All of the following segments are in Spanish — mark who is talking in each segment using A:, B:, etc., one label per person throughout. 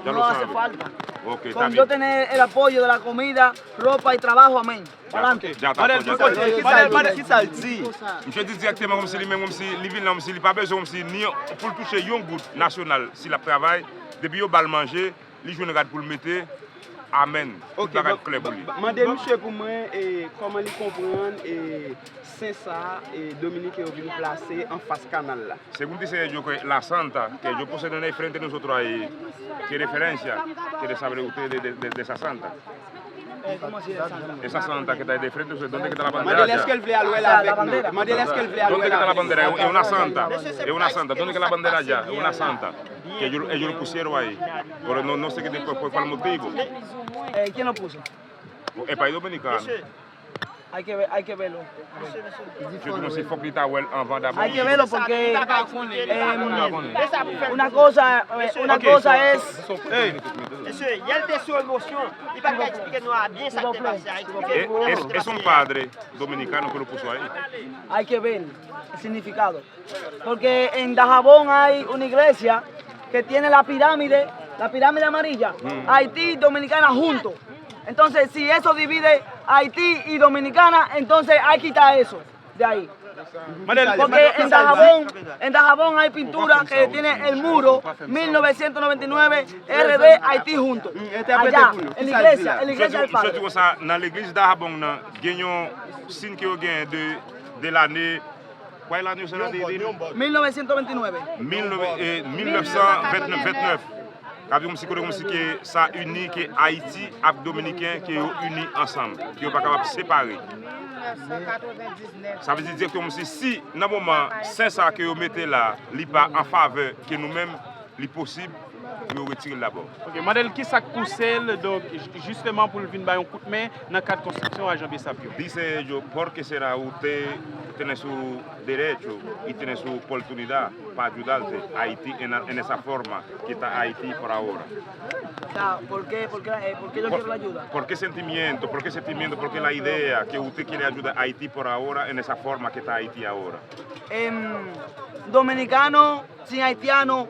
A: Ya
B: no
A: lo
B: hace
A: sabe.
B: falta.
A: Ok, está
B: Con
A: bien.
B: yo tener el apoyo de la comida, ropa y trabajo, amén. Adelante.
A: Ja,
C: Madel,
A: d'accord.
C: ki sa l di?
A: Mche di directement comme si li men, comme si li vin nan, comme si li pa bezon, comme si ni pour le toucher yon gout national si la travail, depuis yo bal manger, li joue rad pour le mettre. Amen.
C: Ok,
A: Tout bagay clair pour lui.
C: mande msye pou mwen koman li kompren Saint-Ça et Dominique yo vin plase en face canal la.
A: Según dice yo que la santa, que yo poseo ahí frente a nosotros ahí, ¿qué referencia quiere saber usted de esa santa?
B: ¿Cómo así de santa?
A: Esa santa que está ahí de frente, ¿dónde está la bandera?
C: Mandel, est-ce qu'elle vle alwe la avec nous? Mandel, est-ce qu'elle vle alwe
A: ¿Dónde
C: la
A: está la
C: avec nous?
A: bandera? Es una santa. Es una santa. ¿Dónde está la bandera allá? Es una santa. Que ellos lo pusieron ahí. Pero no sé qué después fue cuál motivo.
B: ¿Quién lo puso?
A: El país dominicano.
B: Hay que verlo.
A: Yo no sé si fue que está well avant d'abord.
B: Hay que verlo porque una cosa es...
D: Monsieur, il y a des sous émotion. Il va pas expliquer nous à bien ça qui est passé.
A: Es un padre dominicano que lo puso ahí.
B: Hay que ver el significado. Porque en Dajabón hay una iglesia que tiene la pirámide amarilla, Haití y Dominicana juntos. Entonces, si eso divide Haití y Dominicana, entonces hay que quitar eso de ahí. Porque en Dajabón hay pintura que tiene el muro 1999 RD Haití juntos. Allá, en la iglesia del
A: Je
B: Padre.
A: dis ça, dans l'église d'Ahabong, il y a un signe qui est de l'année. Quelle l'année c'est l'année?
B: 1929.
A: 1929. Comme si que ça unit que Haïti et Dominicain qui sont unis ensemble, qui ne sont pas capables de séparer. Ça veut dire que si dans le moment Saint-Ça que vous mettez là, il n'est pas en faveur que nous-mêmes, il est possible, nous retirer d'abord.
C: Ok, Madel, ki sak poussel donc justement pour vin bay un coup de main dans cadre construction à Jean-Pierre Sapio?
A: Dice yo, porque será usted tiene su derecho y tiene su oportunidad para ayudarte a Haití en esa forma que está Haití por ahora.
B: O sea, ¿por qué yo quiero la ayuda?
A: ¿Por qué sentimiento? ¿Por qué sentimiento? Porque la idea que usted quiere ayudar a Haití por ahora en esa forma que está Haití ahora.
B: Dominicano sin haitiano,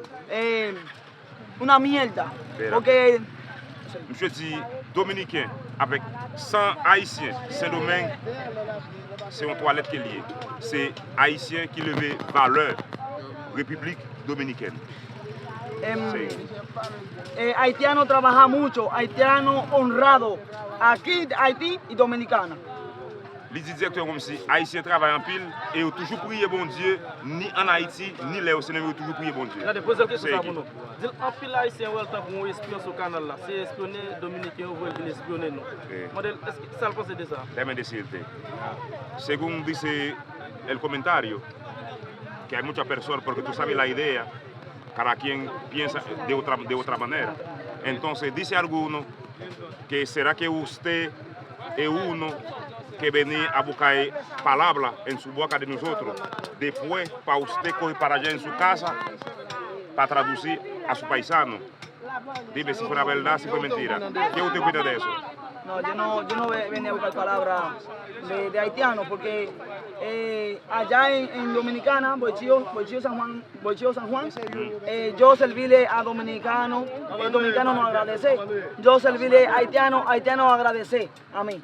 B: una mierda. Porque
A: Je dis dominicain avec 100 haïtiens, Saint-Domingue, c'est une toilette qui est liée. C'est haïtien qui levait valeur, République dominicaine.
B: Haitiano trabaja mucho, haitiano honrado, aquí Haití y Dominicana.
A: Il dit directement comme si Haïtien travaille en pile et ils ont toujours prié bon Dieu, ni en Haïti, ni là au Sénégal, ils ont toujours prié bon Dieu.
E: Regardez, posez une question pour nous. Dis en pile haïtien ou temps pour espionner sur le canal là, c'est espionner dominicain ou venir espionner nous. Modèle, est-ce que ça le pense de ça?
A: Déjame decirte, según dice el comentario, que hay muchas personas, porque tú sabes la idea, cada quien piensa de otra manera. Entonces dice alguno que será que usted es uno que venía a buscar palabras en su boca de nosotros, después para usted coger para allá en su casa para traducir a su paisano. Dime si fue verdad, si fue mentira. ¿Qué usted opina de eso?
B: No, yo no venía a buscar palabras de haitiano porque allá en Dominicana, Boichío San Juan, yo servíle a dominicano, el dominicano nos agradece. Yo servíle a haitiano agradece a mí.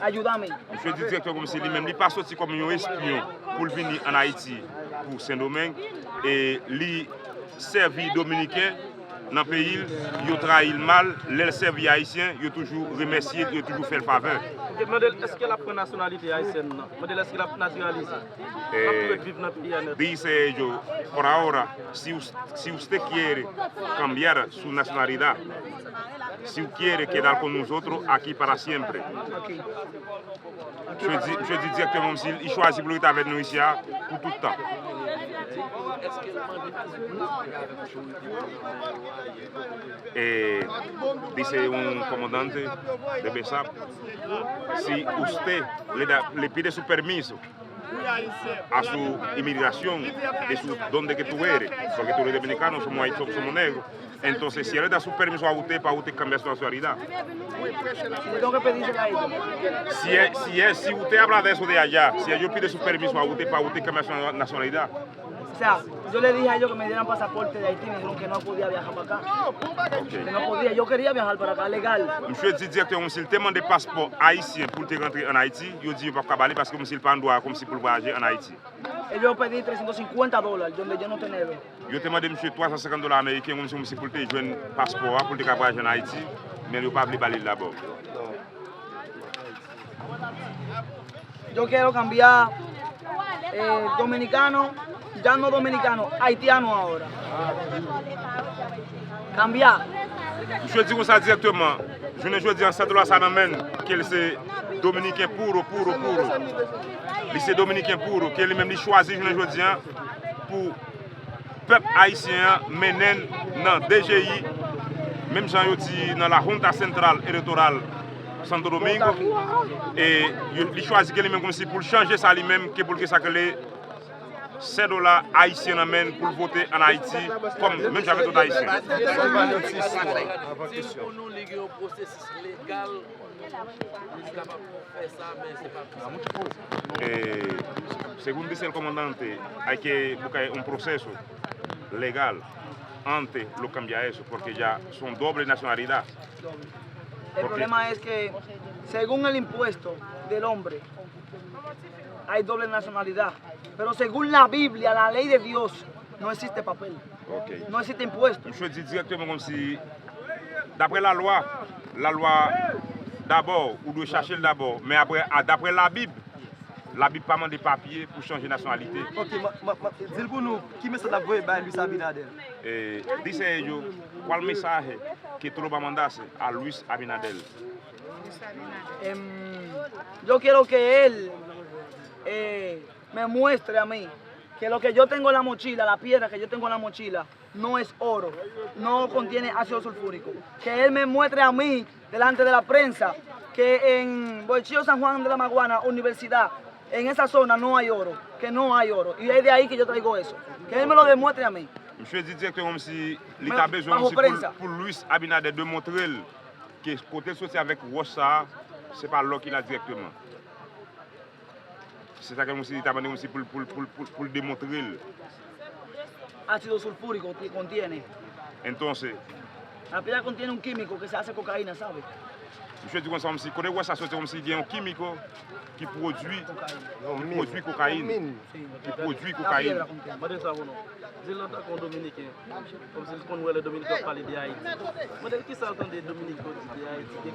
B: Ayúdame.
A: Je dis directement comme si lui-même, il n'est pas sorti comme un espion pour venir en Haïti, pour Saint-Domingue, et lui servir dominicain dans le pays, il trahi mal, les servi haïtien, il a toujours remercié, il a toujours fait le faveur.
E: Ok, Modèle, est-ce qu'elle a pris nationalité haïtienne? Modèle, est-ce qu'elle a naturalisé?
A: Dice yo, por ahora, si usted quiere cambiar su nacionalidad, si quiere quedar con nosotros aquí para siempre, je dis directement s'il choisit pour être avec nous ici pour tout le temps. Dice un comandante de BESAP, si usted le pide su permiso a su inmigración de donde que tú eres, porque tú eres dominicano, somos negros, entonces si él le da su permiso a usted para usted cambiar su nacionalidad.
B: Tengo que pedirle a ellos.
A: Si usted habla de eso de allá, si ellos piden su permiso a usted para usted cambiar su nacionalidad.
B: sea, yo le dije a ellos que me dieran pasaporte de Haití, me dijeron que no podía viajar para acá. Que no podía, yo quería viajar para acá, legal.
A: Monsieur dit directement s'il demande des passeports haïtiens pour te rentrer en Haïti, il dit pas capable parce que comme s'il pas droit comme si pour voyager en Haïti.
B: Ellos pedí $350, donde yo no tenía.
A: Yo te demandé monsieur $350 américains comme si pour te jouer un passeport pour te voyager en Haïti, mais il pas voulu baler d'abord.
B: Yo quiero cambiar dominicano, ya no dominicano, haitiano ahora. Cambiar.
A: Je dis comme ça directement, je ne dis en ça ça n'amène qu'il c'est dominicain puro. C'est dominicain puro, qu'il même choisi je ne dis pour peuple haïtien mener dans DGI, même Jean dit dans la Junta centrale électorale Santo Domingo, et il choisit lui-même comme si pour changer ça lui-même, que pour que ça que les $7 haïtiens amènent pour voter en Haïti, comme même j'avais tout haïtien.
E: Si pour nous, il y a un processus légal, il est capable de faire ça, mais c'est pas possible.
A: Según dice el comandante, hay que buscar un proceso legal antes lo cambia eso, porque ya son doble nacionalidad.
B: El problema es que, según el impuesto del hombre, hay doble nacionalidad. Pero según la Biblia, la ley de Dios, no existe papel.
A: Okay.
B: No existe impuesto.
A: Je dis directement comme si, d'après la loi d'abord, on doit chercher d'abord, mais après, d'après la Bible pas demande des papiers pour changer de nationalité.
F: Ok, dis pour nous, qui message vous envoyé à Luis Abinader?
A: Dice ellos, ¿cuál mensaje que tú lo vas a mandar a Luis Abinader?
B: Yo quiero que él me muestre a mí que lo que yo tengo en la mochila, la piedra que yo tengo en la mochila, no es oro, no contiene ácido sulfúrico. Que él me muestre a mí, delante de la prensa, que en Boichío San Juan de la Maguana, universidad, en esa zona no hay oro, que no hay oro. Y es de ahí que yo traigo eso. Que él me lo demuestre a mí.
A: Je dis directement comme si l'État a besoin pour Luis Abinader de montrer que côté sorti avec Rossa, c'est pas là qu'il a directement. C'est ça que l'État a besoin pour démontrer.
B: Ácido sulfúrico que contiene.
A: Entonces,
B: la piedra contiene un químico que se hace cocaína, ¿sabes?
A: Je dis comme si connaît ça sorti comme s'il y a un chimique qui produit cocaïne. Qui produit cocaïne.
E: Dis l'autre qu'on dominicain, comme si on voit les dominicains parler d'Haïti. Modèle qui s'entend des dominicains d'Haïti.